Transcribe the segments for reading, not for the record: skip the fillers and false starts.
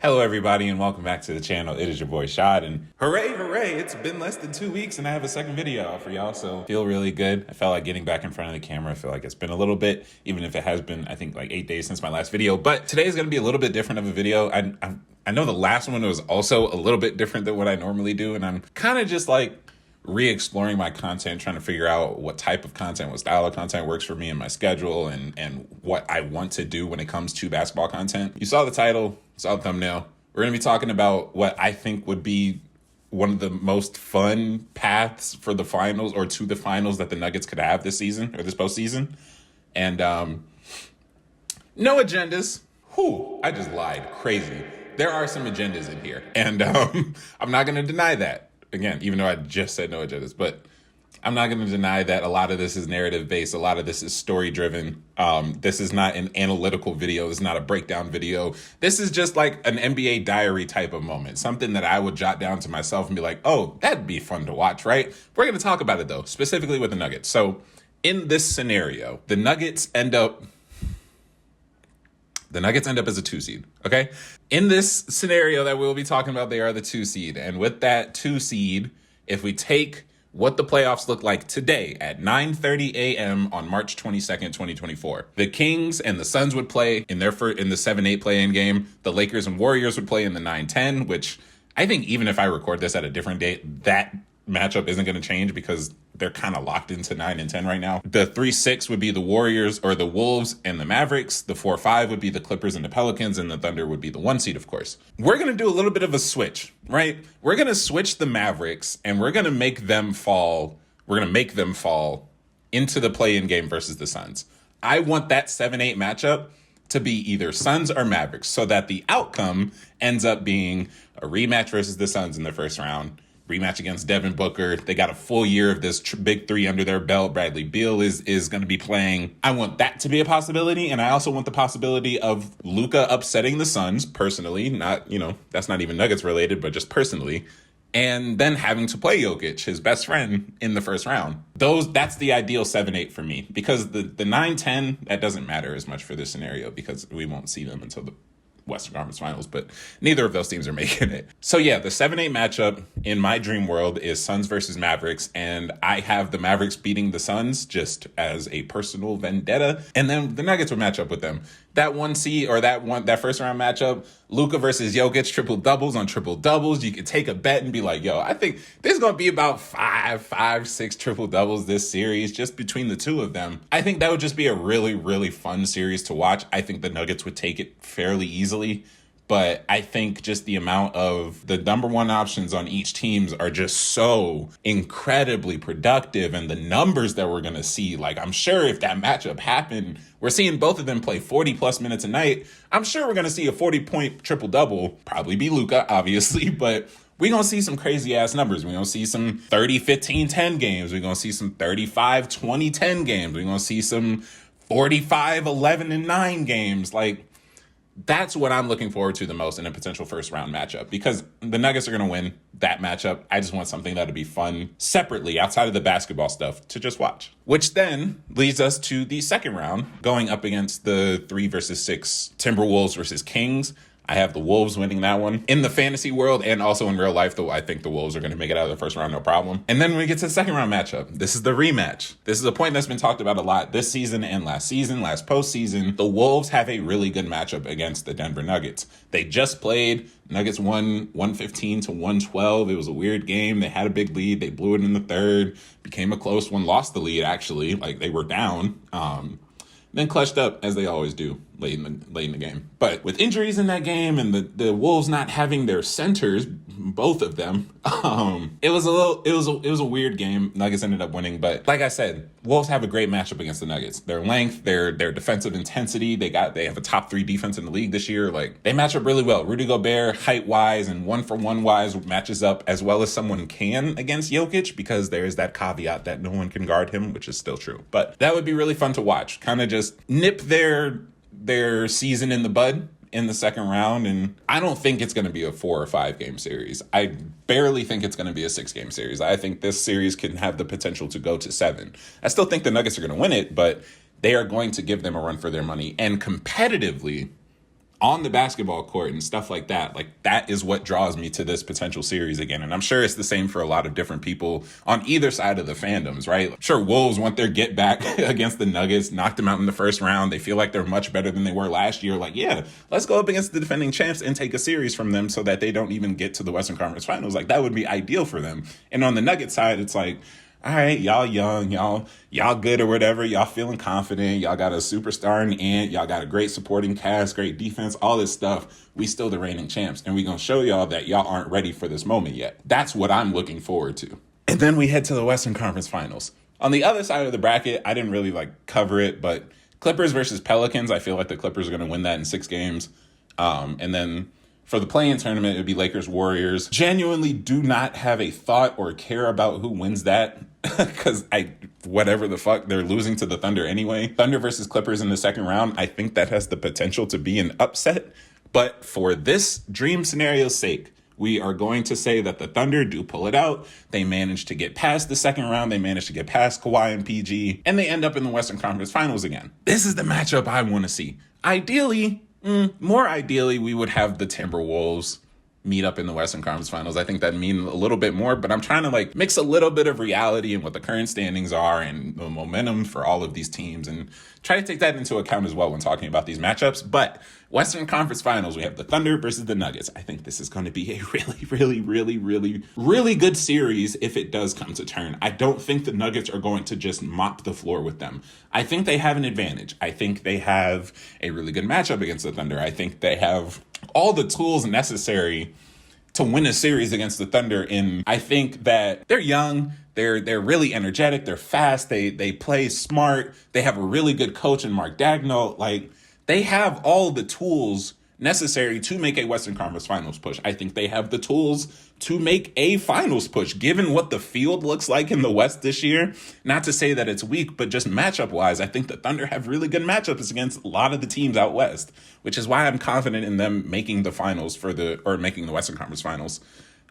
Hello, everybody, and welcome back to the channel. It is your boy Shad, and hooray, it's been less than 2 weeks, and I have a second video out for y'all, so feel really good. I felt like getting back in front of the camera. I feel like it's been a little bit, even if it has been, I think, like 8 days since my last video, but today is going to be a little bit different of a video. I know the last one was also a little bit different than what I normally do, and I'm kind of just like re-exploring my content, trying to figure out what type of content, what style of content works for me and my schedule, and what I want to do when it comes to basketball content. You saw the title, saw the thumbnail. We're going to be talking about what I think would be one of the most fun paths for the finals, or to the finals, that the Nuggets could have this season or this postseason. And no agendas. I just lied. Crazy. There are some agendas in here, and I'm not going to deny that. Again, even though I just said no agendas, but I'm not going to deny that a lot of this is narrative based. A lot of this is story driven. This is not an analytical video. It's not a breakdown video. This is just like an NBA diary type of moment. Something that I would jot down to myself and be like, oh, that'd be fun to watch, right? We're going to talk about it though, specifically with the Nuggets. So in this scenario, the Nuggets end up as a 2 seed, okay? In this scenario that we'll be talking about, they are the 2 seed. And with that 2 seed, if we take what the playoffs look like today at 9:30 a.m. on March 22nd, 2024, the Kings and the Suns would play in the 7-8 play-in game. The Lakers and Warriors would play in the 9-10, which I think even if I record this at a different date, that matchup isn't going to change because they're kind of locked into 9 and 10 right now. The 3-6 would be the Warriors or the Wolves and the Mavericks. The 4-5 would be the Clippers and the Pelicans, and the Thunder would be the 1 seed, of course. We're going to do a little bit of a switch, right? We're going to switch the Mavericks, and we're going to make them fall. We're going to make them fall into the play-in game versus the Suns. I want that 7-8 matchup to be either Suns or Mavericks, so that the outcome ends up being a rematch versus the Suns in the first round. Rematch against Devin Booker. They got a full year of this big three under their belt. Bradley Beal is going to be playing. I want that to be a possibility, and I also want the possibility of Luka upsetting the Suns personally. Not, that's not even Nuggets related, but just personally. And then having to play Jokic, his best friend, in the first round. That's the ideal 7-8 for me, because the 9-10, that doesn't matter as much for this scenario because we won't see them until the Western Conference Finals, but neither of those teams are making it. So yeah, the 7-8 matchup in my dream world is Suns versus Mavericks, and I have the Mavericks beating the Suns just as a personal vendetta, and then the Nuggets would match up with them. That 1 seed, or that first round matchup, Luka versus Jokic, triple doubles on triple doubles. You could take a bet and be like, yo, I think there's going to be about 6 triple doubles this series just between the two of them. I think that would just be a really, really fun series to watch. I think the Nuggets would take it fairly easily. But I think just the amount of the number one options on each teams are just so incredibly productive, and the numbers that we're going to see, like, I'm sure if that matchup happened, we're seeing both of them play 40 plus minutes a night. I'm sure we're going to see a 40-point triple double, probably be Luka, obviously, but we're going to see some crazy ass numbers. We're going to see some 30-15-10 games. We're going to see some 35-20-10 games. We're going to see some 45-11-9 games. Like, that's what I'm looking forward to the most in a potential first round matchup, because the Nuggets are going to win that matchup. I just want something that'll be fun separately outside of the basketball stuff to just watch, which then leads us to the second round, going up against the 3 versus 6 Timberwolves versus Kings. I have the Wolves winning that one. In the fantasy world and also in real life, though, I think the Wolves are going to make it out of the first round, no problem. And then when we get to the second round matchup, this is the rematch. This is a point that's been talked about a lot this season and last postseason. The Wolves have a really good matchup against the Denver Nuggets. They just played. Nuggets won 115-112. It was a weird game. They had a big lead. They blew it in the third. Became a close one. Lost the lead, actually. Like, they were down. Then clutched up, as they always do, late in the game. But with injuries in that game and the Wolves not having their centers, both of them, it was a weird game. Nuggets ended up winning, but like I said, Wolves have a great matchup against the Nuggets. Their length, their defensive intensity, they have a top 3 defense in the league this year. Like, they match up really well. Rudy Gobert, height wise and 1-for-1 wise, matches up as well as someone can against Jokic, because there is that caveat that no one can guard him, which is still true. But that would be really fun to watch. Kind of just nip their season in the bud in the second round. And I don't think it's going to be a 4 or 5 game series. I barely think it's going to be a 6 game series. I think this series can have the potential to go to 7. I still think the Nuggets are going to win it, but they are going to give them a run for their money. And competitively, on the basketball court and stuff like that. Like, that is what draws me to this potential series again. And I'm sure it's the same for a lot of different people on either side of the fandoms, right? Sure, Wolves want their get back against the Nuggets, knocked them out in the first round. They feel like they're much better than they were last year. Like, yeah, let's go up against the defending champs and take a series from them so that they don't even get to the Western Conference Finals. Like, that would be ideal for them. And on the Nuggets side, it's like, all right, y'all young, y'all good or whatever. Y'all feeling confident. Y'all got a superstar in the end. Y'all got a great supporting cast, great defense, all this stuff. We still the reigning champs. And we going to show y'all that y'all aren't ready for this moment yet. That's what I'm looking forward to. And then we head to the Western Conference Finals. On the other side of the bracket, I didn't really cover it, but Clippers versus Pelicans, I feel like the Clippers are going to win that in 6 games. And then for the play-in tournament, it would be Lakers, Warriors. Genuinely do not have a thought or care about who wins that because whatever the fuck, they're losing to the Thunder anyway. Thunder versus Clippers in the second round, I think that has the potential to be an upset. But for this dream scenario's sake, we are going to say that the Thunder do pull it out. They manage to get past the second round. They manage to get past Kawhi and PG, and they end up in the Western Conference Finals again. This is the matchup I want to see. Ideally, more ideally, we would have the Timberwolves meet up in the Western Conference Finals. I think that'd mean a little bit more, but I'm trying to mix a little bit of reality and what the current standings are and the momentum for all of these teams and try to take that into account as well when talking about these matchups. But Western Conference Finals, we have the Thunder versus the Nuggets. I think this is going to be a really good series if it does come to turn. I don't think the Nuggets are going to just mop the floor with them. I think they have an advantage. I think they have a really good matchup against the Thunder. I think they have all the tools necessary to win a series against the Thunder. And I think that they're young, they're really energetic, they're fast, they play smart, they have a really good coach in Mark Daigneault. They have all the tools necessary to make a Western Conference Finals push. I think they have the tools to make a finals push, given what the field looks like in the West this year. Not to say that it's weak, but just matchup-wise, I think the Thunder have really good matchups against a lot of the teams out West, which is why I'm confident in them making the finals making the Western Conference Finals.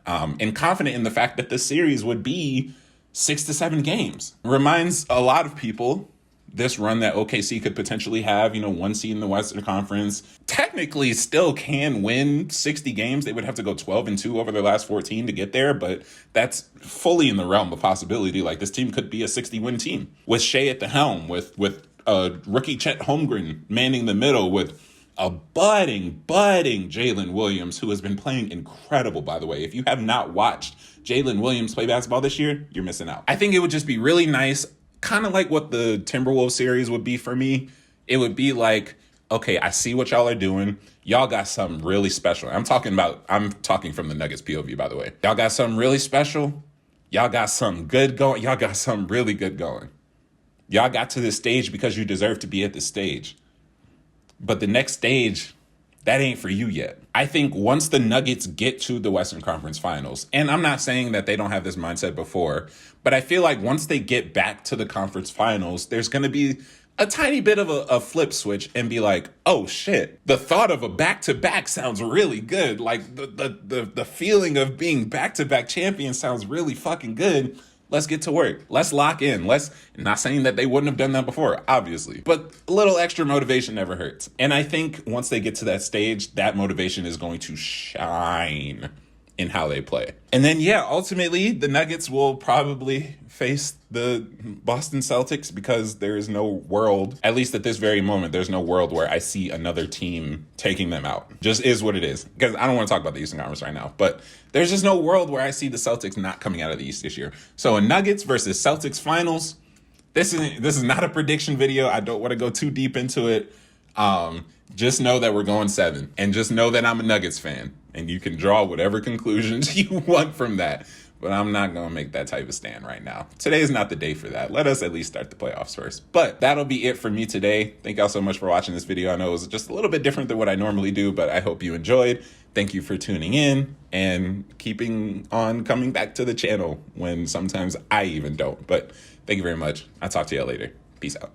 And confident in the fact that this series would be 6 to 7 games. Reminds a lot of people this run that OKC could potentially have, 1 seed in the Western Conference, technically still can win 60 games. They would have to go 12-2 over their last 14 to get there, but that's fully in the realm of possibility. This team could be a 60-win team with Shea at the helm, with rookie Chet Holmgren manning the middle, with a budding Jalen Williams, who has been playing incredible, by the way. If you have not watched Jalen Williams play basketball this year, you're missing out. I think it would just be really nice, kind of like what the Timberwolves series would be for me. It would be like, okay, I see what y'all are doing. Y'all got something really special. I'm talking from the Nuggets POV, by the way. Y'all got something really special. Y'all got something good going. Y'all got something really good going. Y'all got to this stage because you deserve to be at this stage. But the next stage, that ain't for you yet. I think once the Nuggets get to the Western Conference Finals, and I'm not saying that they don't have this mindset before, but I feel like once they get back to the conference finals, there's going to be a tiny bit of a flip switch and be like, oh shit, the thought of a back-to-back sounds really good. The feeling of being back-to-back champion sounds really fucking good. Let's get to work. Let's lock in. Not saying that they wouldn't have done that before, obviously, but a little extra motivation never hurts. And I think once they get to that stage, that motivation is going to shine in how they play. And then, ultimately, the Nuggets will probably face the Boston Celtics because there is no world, at least at this very moment, there's no world where I see another team taking them out. Just is what it is. Because I don't want to talk about the Eastern Conference right now, but there's just no world where I see the Celtics not coming out of the East this year. So a Nuggets versus Celtics finals, this is not a prediction video. I don't want to go too deep into it. Just know that we're going 7, and just know that I'm a Nuggets fan, and you can draw whatever conclusions you want from that. But I'm not going to make that type of stand right now. Today is not the day for that. Let us at least start the playoffs first. But that'll be it for me today. Thank y'all so much for watching this video. I know it was just a little bit different than what I normally do, but I hope you enjoyed. Thank you for tuning in and keeping on coming back to the channel when sometimes I even don't. But thank you very much. I'll talk to y'all later. Peace out.